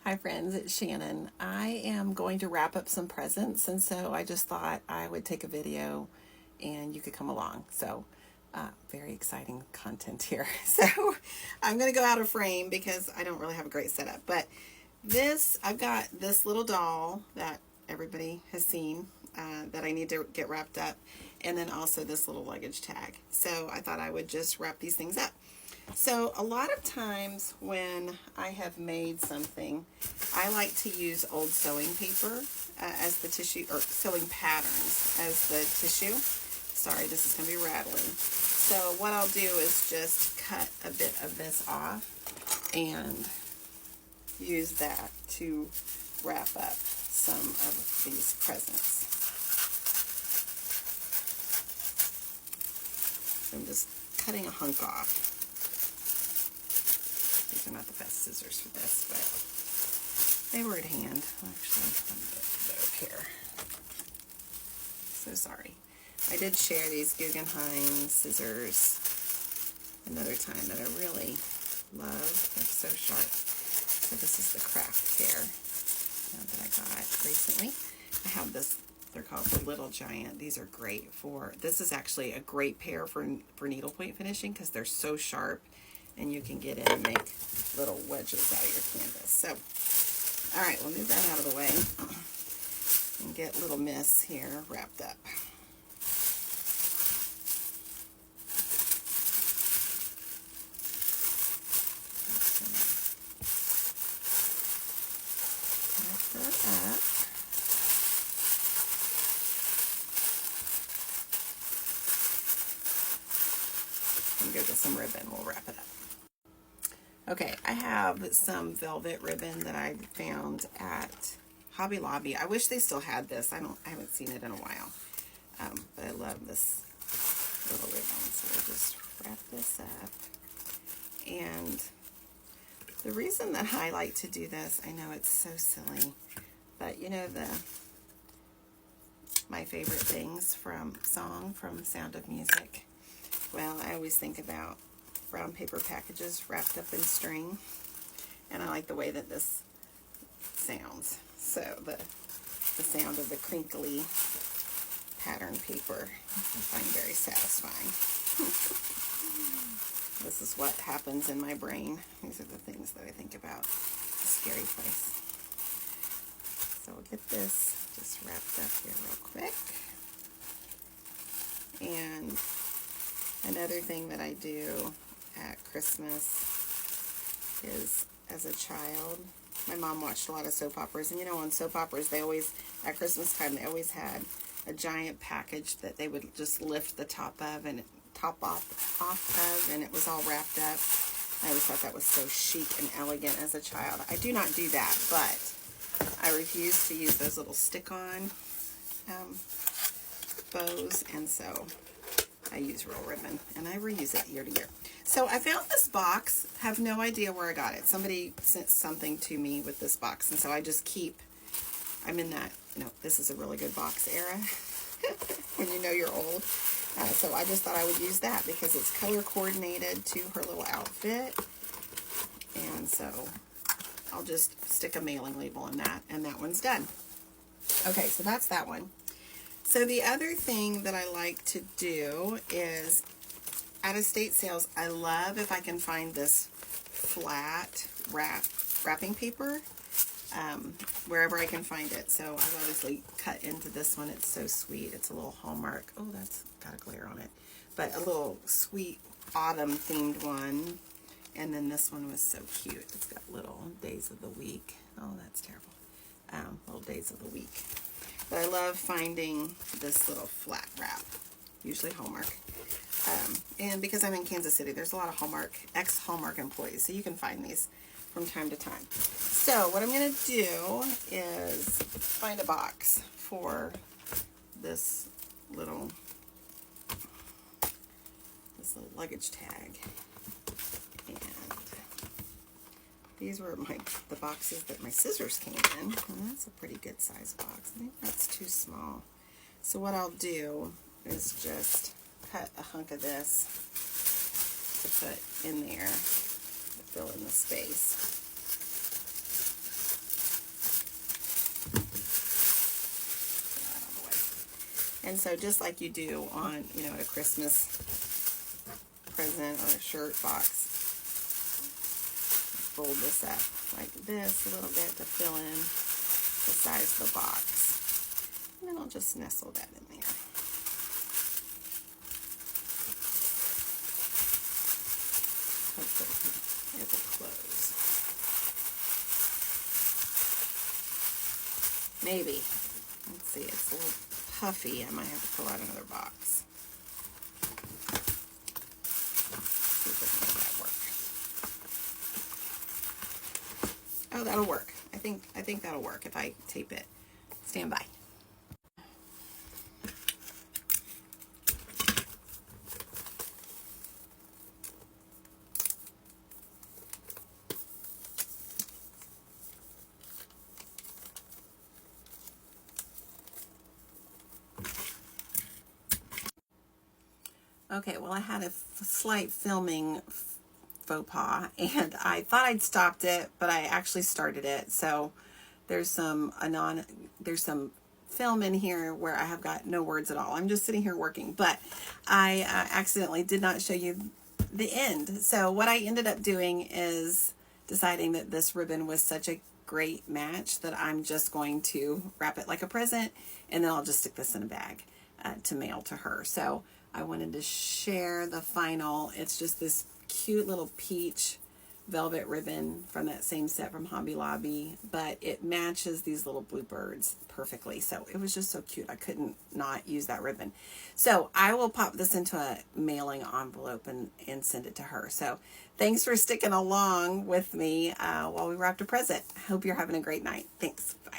Hi friends, it's Shannon. I am going to wrap up some presents, and so I just thought I would take a video and you could come along. So very exciting content here. So I'm going to go out of frame because I don't really have a great setup. But I've got this little doll that everybody has seen that I need to get wrapped up, and then also this little luggage tag. So I thought I would just wrap these things up. So a lot of times when I have made something, I like to use old sewing paper as the tissue, or sewing patterns as the tissue. Sorry, this is going to be rattling. So what I'll do is just cut a bit of this off and use that to wrap up some of these presents. I'm just cutting a hunk off. These are not the best scissors for this, but they were at hand. Actually, let me get it up here. So sorry. I did share these Guggenheim scissors another time that I really love. They're so sharp. So this is the craft pair that I got recently. I have this, they're called the Little Giant. These are great for, this is actually a great pair for needlepoint finishing because they're so sharp. And you can get in and make little wedges out of your canvas. So, all right, we'll move that out of the way and get little Miss here wrapped up. Wrap her up. And go get some ribbon. We'll wrap it up. Okay, I have some velvet ribbon that I found at Hobby Lobby. I wish they still had this. I haven't seen it in a while. But I love this little ribbon. So we'll just wrap this up. And the reason that I like to do this, I know it's so silly, but you know my favorite things from Sound of Music. Well, I always think about brown paper packages wrapped up in string, and I like the way that this sounds. So the sound of the crinkly pattern paper I find very satisfying. This is what happens in my brain. These are the things that I think about. A scary place. So we'll get this just wrapped up here real quick. And another thing that I do at Christmas is, as a child, my mom watched a lot of soap operas, and you know, on soap operas, they always, at Christmas time, they always had a giant package that they would just lift the top of and off of, and it was all wrapped up. I always thought that was so chic and elegant as a child. I do not do that, but I refuse to use those little stick-on bows, and so I use real ribbon, and I reuse it year to year. So I found this box, have no idea where I got it. Somebody sent something to me with this box, and so I just I'm in that, this is a really good box era when you know you're old. So I just thought I would use that because it's color coordinated to her little outfit. And so I'll just stick a mailing label in that, and that one's done. Okay, so that's that one. So the other thing that I like to do is, at estate sales, I love if I can find this flat wrapping paper wherever I can find it. So I've obviously cut into this one. It's so sweet. It's a little Hallmark. Oh, that's got a glare on it. But a little sweet autumn themed one. And then this one was so cute. It's got little days of the week. Oh, that's terrible. Little days of the week. But I love finding this little flat wrap, usually Hallmark. And because I'm in Kansas City, there's a lot of Hallmark, ex-Hallmark employees, so you can find these from time to time. So what I'm going to do is find a box for this little luggage tag. And these were the boxes that my scissors came in, and that's a pretty good size box. I think that's too small. So what I'll do is just cut a hunk of this to put in there to fill in the space. And so just like you do on, you know, a Christmas present or a shirt box, fold this up like this a little bit to fill in the size of the box. And then I'll just nestle that in there. Hopefully it will close. Maybe. Let's see, it's a little puffy. I might have to pull out another box. See if we can make that work. Oh, that'll work. I think that'll work if I tape it. Stand by. Okay, well, I had a slight filming faux pas, and I thought I'd stopped it, but I actually started it. So there's some film in here where I have got no words at all. I'm just sitting here working, but I accidentally did not show you the end. So what I ended up doing is deciding that this ribbon was such a great match that I'm just going to wrap it like a present, and then I'll just stick this in a bag to mail to her. So I wanted to share the final. It's just this cute little peach velvet ribbon from that same set from Hobby Lobby, but it matches these little bluebirds perfectly. So it was just so cute. I couldn't not use that ribbon. So I will pop this into a mailing envelope and send it to her. So thanks for sticking along with me while we wrapped a present. I hope you're having a great night. Thanks. Bye.